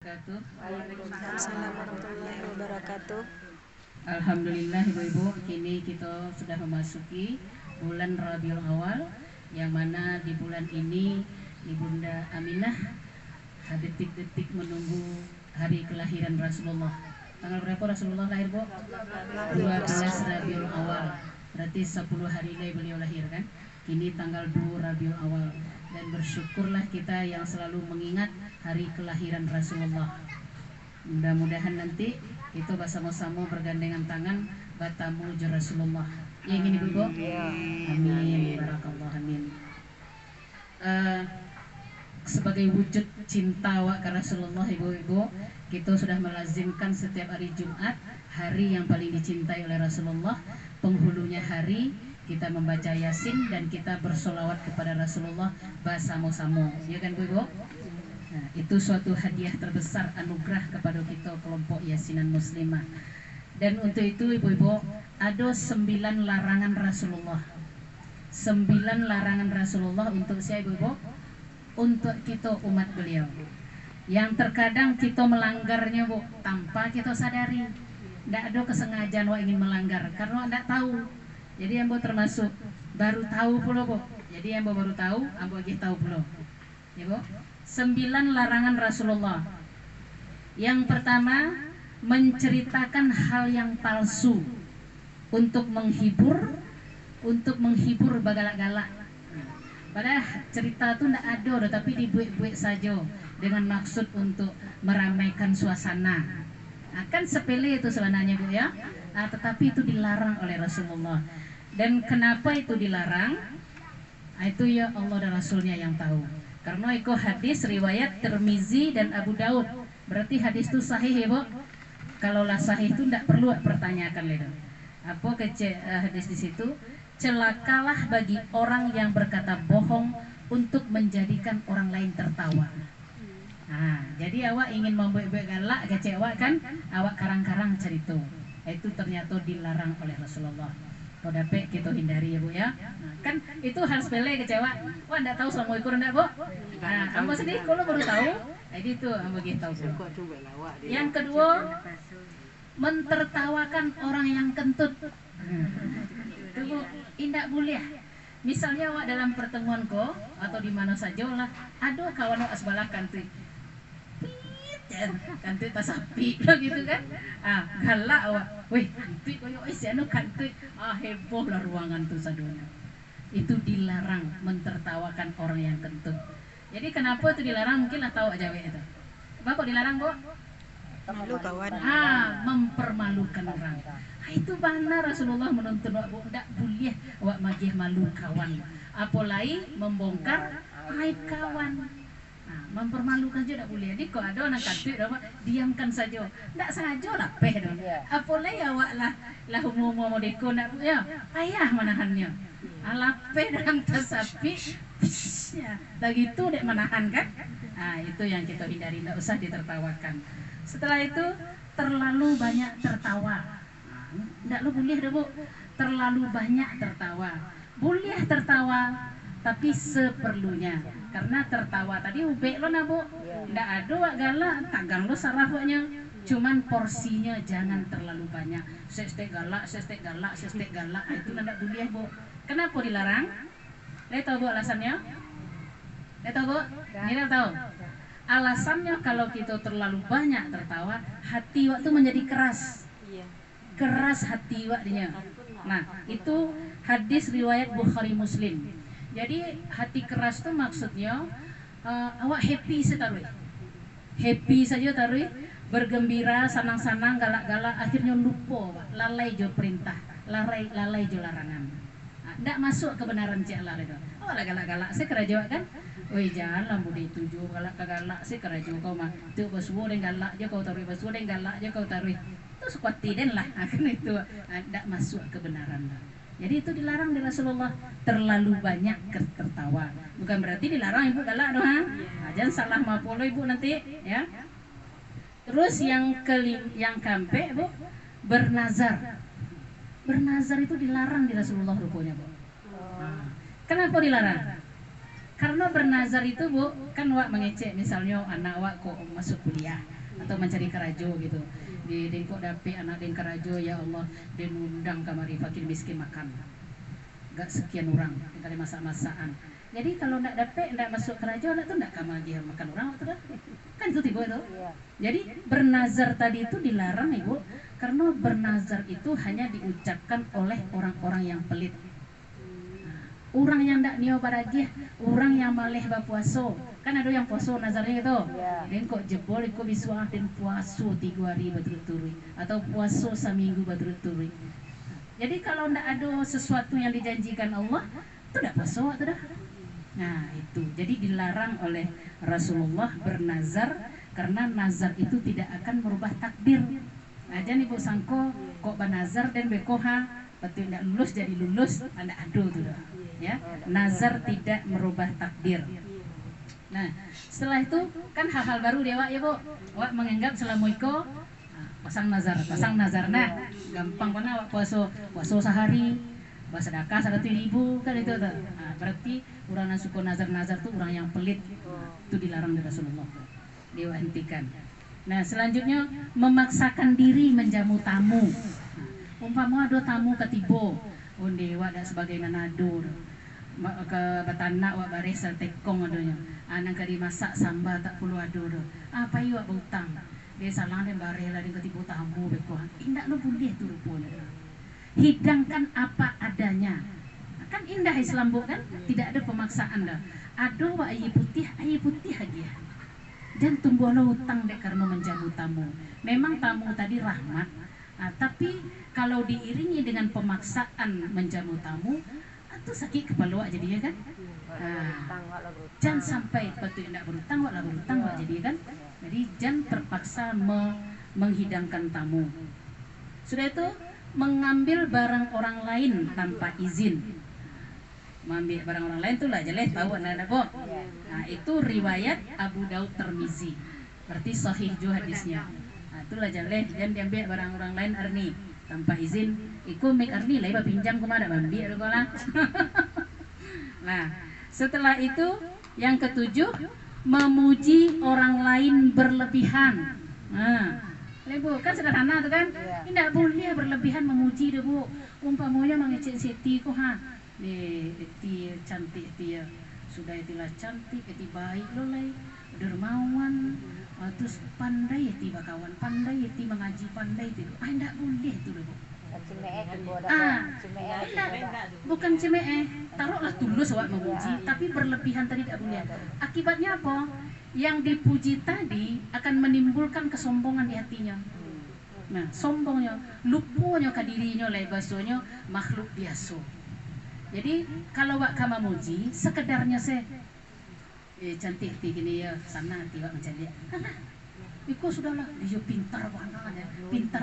wabarakatuh. Waalaikumsalam warahmatullahi wabarakatuh. Alhamdulillah ibu-ibu, kini kita sudah memasuki bulan Rabiul Awal, yang mana di bulan ini Ibunda Aminah detik-detik menunggu hari kelahiran Rasulullah. Tanggal berapa Rasulullah lahir, Bu? 12 Rabiul Awal. Berarti 10 hari lagi beliau lahir kan? Kini tanggal 2 Rabiul Awal. Dan bersyukurlah kita yang selalu mengingat hari kelahiran Rasulullah. Mudah-mudahan nanti itu bersama-sama bergandengan tangan bertamu Rasulullah. Ya ingin ibu-ibu? Amin. Barakallah, amin. Sebagai wujud cinta ke Rasulullah, ibu-ibu, kita sudah melazimkan setiap hari Jumat, hari yang paling dicintai oleh Rasulullah. Penghulunya hari kita membaca Yasin dan kita bersolawat kepada Rasulullah bersama-sama. Ya kan, ibu-ibu? Nah, itu suatu hadiah terbesar, anugerah kepada kita kelompok Yasinan Muslimah. Dan untuk itu ibu-ibu, ada 9 larangan Rasulullah. 9 larangan Rasulullah untuk siapa, ibu-ibu? Untuk kita umat beliau. Yang terkadang kita melanggarnya, Bu, tanpa kita sadari. Tidak ada kesengajaan ingin melanggar karena tidak tahu. Jadi yang Bu termasuk baru tahu pula, Bu. Jadi yang Bu baru tahu, ambo lagi tahu pula. Ya, Bu. 9 larangan Rasulullah. Yang pertama, menceritakan hal yang palsu untuk menghibur bagalak-galak. Padahal cerita itu tidak ada, tapi dibuat-buat saja dengan maksud untuk meramaikan suasana. Kan sepele itu sebenarnya, Bu, ya. Tetapi itu dilarang oleh Rasulullah. Dan kenapa itu dilarang? Itu ya Allah dan Rasulnya yang tahu. Karena itu hadis riwayat Tirmizi dan Abu Daud. Berarti hadis itu sahih, ya, Bu. Kalaulah sahih itu tidak perlu pertanyakan lagi. Apa hadis di situ? Celakalah bagi orang yang berkata bohong untuk menjadikan orang lain tertawa. Jadi awak ingin membuat galak kecewa kan? Awak karang-karang cerita. Itu ternyata dilarang oleh Rasulullah. Kau dapat kita hindari, ya, Bu, ya. Kan itu hal sepele kecewa. Wah, enggak tahu Assalamualaikum enggak, Bu? Ambo sedih kalau baru tahu. Jadi itu ambo gitu tahu. Yang kedua, mentertawakan orang yang kentut. Itu, Bu, indak boleh. Misalnya awak dalam pertemuan ko atau di mana saja lah, aduh kawan awak sebelah kantut. Kantut tas sapi gitu kan. Galak awak. Weh, kantut koyo si anu kantut. Heboh lah ruangan tuh sadunya. Itu dilarang mentertawakan orang yang kentut. Jadi kenapa itu dilarang? Mungkin lah tahu aja itu. Bapak dilarang, Bu? Malu kawan. Mempermalukan orang. Itu mana Rasulullah menuntut awak, Bu, ndak boleh awak magih malu kawan. Apalagi membongkar aib kawan. Mempermalukan juga tidak boleh. Jadi kok ada anak kantut, diamkan saja. Tidak sengaja lah peh dong. Apalagi awak lah umum deko nak ya payah menahannya. Lapeh dalam tas sapi. Lagi itu dek menahan kan? Itu yang kita hindari, tidak usah ditertawakan. Setelah itu terlalu banyak tertawa. Tidak lu boleh dah, Bu. Terlalu banyak tertawa. Boleh tertawa, tapi seperlunya. Karena tertawa tadi ubek lo, Bu. Tidak ada wak galak, tagang lo sarafnya. Cuman porsinya jangan terlalu banyak. Sestek galak. Itu tidak boleh, Bu. Kenapa dilarang? Lihat tahu, Bu, alasannya? Lihat tahu, Bu? Ini tahu. Alasannya kalau kita terlalu banyak tertawa, hati waktu menjadi keras. Keras hati waktunya. Nah, itu hadis riwayat Bukhari Muslim. Jadi hati keras itu maksudnya awak happy setaruh. Happy saja taruh, bergembira, senang-senang, galak-galak, akhirnya lupa, lalai jo perintah, lalai jo larangan. Tidak masuk kebenaran cik Allah itu. Oh, galak-galak, saya kerja kan? Woi, janganlah budi tuju galak saya kerja kau mah. Tu basuh dan galak je kau taruh, basuh dan galak je kau taruh. Itu sekuati den lah, kan itu tidak masuk kebenaran lah. Jadi itu dilarang di Rasulullah, terlalu banyak tertawa. Bukan berarti dilarang ibu galak doang. Jangan salah mapolo ibu nanti, ya. Terus yang kampe, Bu, bernazar. Bernazar itu dilarang di Rasulullah rupanya, Bu. Kenapa dilarang? Karena bernazar itu Bu, kan wak mengecek misalnya anak wak kok masuk kuliah atau mencari kerajo gitu. Di kok dapet anak den kerajo, ya Allah, den undang kamari fakir miskin makan. Gak sekian orang kali masak-masakan. Jadi kalau ndak dapet, ndak masuk kerajo, anak tuh ndak kamar dia makan orang waktu dah. Kan itu tiba itu. Jadi bernazar tadi itu dilarang Ibu, karena bernazar itu hanya diucapkan oleh orang-orang yang pelit. Orang yang ndak nio baragia, orang yang maleh bapuaso. Kan ada yang puaso nazarnya itu. Dan kok jebol kok bisa dan puaso 3 hari berturut-turut atau puaso seminggu berturut-turut. Jadi kalau ndak ada sesuatu yang dijanjikan Allah, itu ndak puaso itu dah. Nah, itu. Jadi dilarang oleh Rasulullah bernazar karena nazar itu tidak akan merubah takdir. Aja nih Bu sangko kok bernazar dan bekoha, betul ndak lulus jadi lulus, anda ado tuh dah. Ya, nazar tidak merubah takdir. Nah, setelah itu kan hal-hal baru dia Wak ya Bu. Wak menganggap selama iko pasang nazar. Nah, gampang mana Wak puasa sehari, sedekah 100.000 kan itu tuh. Nah, berarti orang yang suka nazar tuh orang yang pelit. Itu dilarang dari Rasulullah. Dia hentikan. Nah, selanjutnya memaksakan diri menjamu tamu. Umpama ada tamu ketibo, onde wak dak sebagai nanado ke batanak wak baris tekong adanya. Anak kali masak sambal tak perlu ado do. Apa iyo wak butang. Dia salah dan barela dengan ketibo tamu beko. Indah lo boleh tu rupanya. Hidangkan apa adanya. Kan indah Islam Bu kan? Tidak ada pemaksaan dah. Ado wak ayi putih aja. Dan tumbuhlah hutang dek karena menjamu tamu. Memang tamu tadi rahmat. Tapi kalau diiringi dengan pemaksaan menjamu tamu, itu sakit kepala wak jadinya kan. Jangan sampai betul tidak berutang wak jadi kan. Jadi jangan terpaksa menghidangkan tamu. Sudah itu mengambil barang orang lain tanpa izin. Mengambil barang orang lain tuh lah jelek tahu anak-anak kok. Nah, itu riwayat Abu Daud Tirmizi. Berarti sahih juga hadisnya. Itulah jaleh dan diambil barang orang lain arni tanpa izin. Iku mik arni lah pinjam kemana bambi ada kola. Nah, setelah itu yang ketujuh memuji orang lain berlebihan. Nah, Ibu kan sederhana tuh kan? Tidak boleh berlebihan memuji deh Bu. Umpamanya mengecek Siti kok ha. Nih, Iti cantik dia. Sudah itilah cantik, iti baik loh lai. Dermawan. Terus pandai tiba kawan, pandai ti mengaji, pandai ti. Enggak boleh tu loh. Bukan cemee. Taruhlah tulus awak memuji, tapi berlebihan tadi tidak boleh. Akibatnya apa? Yang dipuji tadi akan menimbulkan kesombongan di hatinya. Nah, sombongnya, lupanya ke dirinya lah bahasanya makhluk biasa. Jadi kalau awak kamu memuji, sekedarnya saya cantik ti gini ya sana tiba mencari Iko sudahlah dia pintar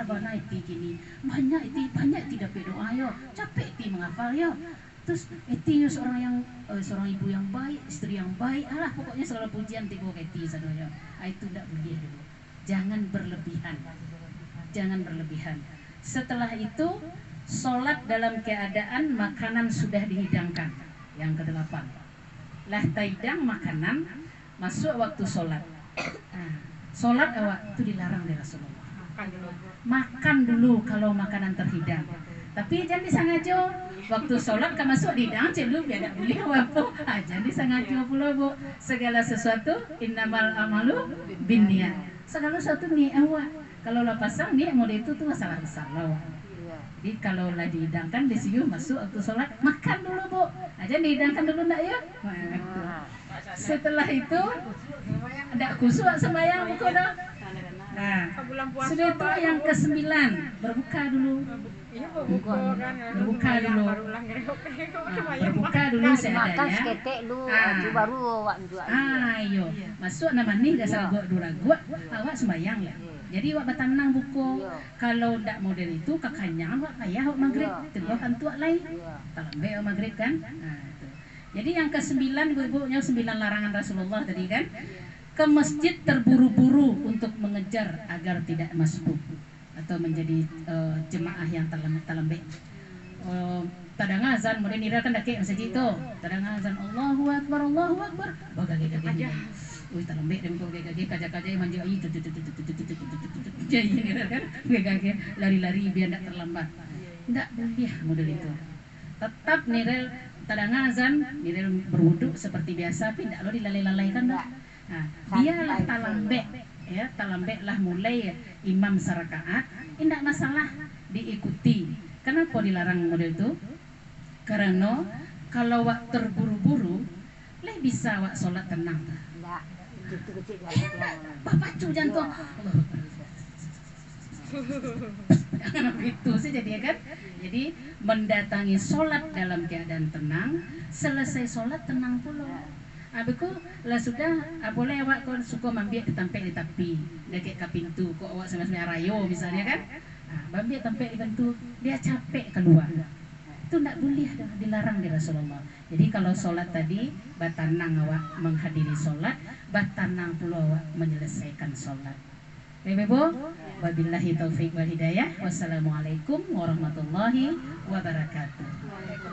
banget ti gini banyak tidak berdoa ya capek ti menghafal ya terus ti seorang ibu yang baik, istri yang baik, alah pokoknya selalu pujian ti kok ti sadonya. Itu tidak boleh dulu. Jangan berlebihan. Setelah itu sholat dalam keadaan makanan sudah dihidangkan. Yang ke-8. Lah taidang makanan masuk waktu sholat. Sholat awak itu dilarang dari Rasulullah. Makan dulu kalau makanan terhidang. Tapi jangan disengaja waktu sholat kan masuk dihidang belum dia tak boleh apa. Jangan disengaja pula Bu. Segala sesuatu innamal amalu binniyat. Segala sesuatu ni awak. Kalau lah pasang ni model itu tuh masalah besar lah. Jadi kalau lah dihidangkan di sini masuk waktu sholat makan dulu Bu. Aja dihidangkan dulu enggak ya? Setelah itu ada khusyuk sembahyang buku dah. Nah, sudah itu yang ke-9 berbuka dulu. Berbuka dulu seadanya. Ayo masuk nama nih dasar gua awak sembahyang ya. Jadi wak bertanang buku. Kalau ndak model itu kakaknya wak kaya wak maghrib, tengok kan tuak lain. Tak ambil maghrib kan. Nah, itu. Jadi yang ke-9 ibu-ibunya 9 larangan Rasulullah tadi kan. Ke masjid terburu-buru untuk mengejar agar tidak masbuk atau menjadi jemaah yang terlembek. tadang azan kemudian nira kan dake masjid itu tadang azan Allahu akbar bagage wih talembek dem ko gage kaja manja ayi jadi nira kan gage lari-lari biar tidak terlambat. Tidak boleh model itu. Tetap nirel tadang azan nirel berwudu seperti biasa tapi tidak lo dilalai-lalaikan dah. Nah, dialah talambek ya, talambek lah mulai imam sarakaat, tidak masalah diikuti. Kenapa dilarang model itu? Karena kalau wak terburu-buru, leh bisa wak sholat tenang. Bapak jantung. Itu sih jadi kan. Jadi mendatangi sholat dalam keadaan tenang, selesai sholat tenang pula. Abiku lah sudah boleh awak kau suka mampir ditampil di tapi dekat ke pintu kok awak sama-sama rayo misalnya kan. Mampir tampil di pintu dia capek keluar. Itu tidak boleh dah, dilarang di Rasulullah. Jadi kalau sholat tadi batanang awak menghadiri sholat, batanang pula awak menyelesaikan sholat. Baik Bu, wabillahi taufik wal hidayah. Wassalamualaikum warahmatullahi wabarakatuh.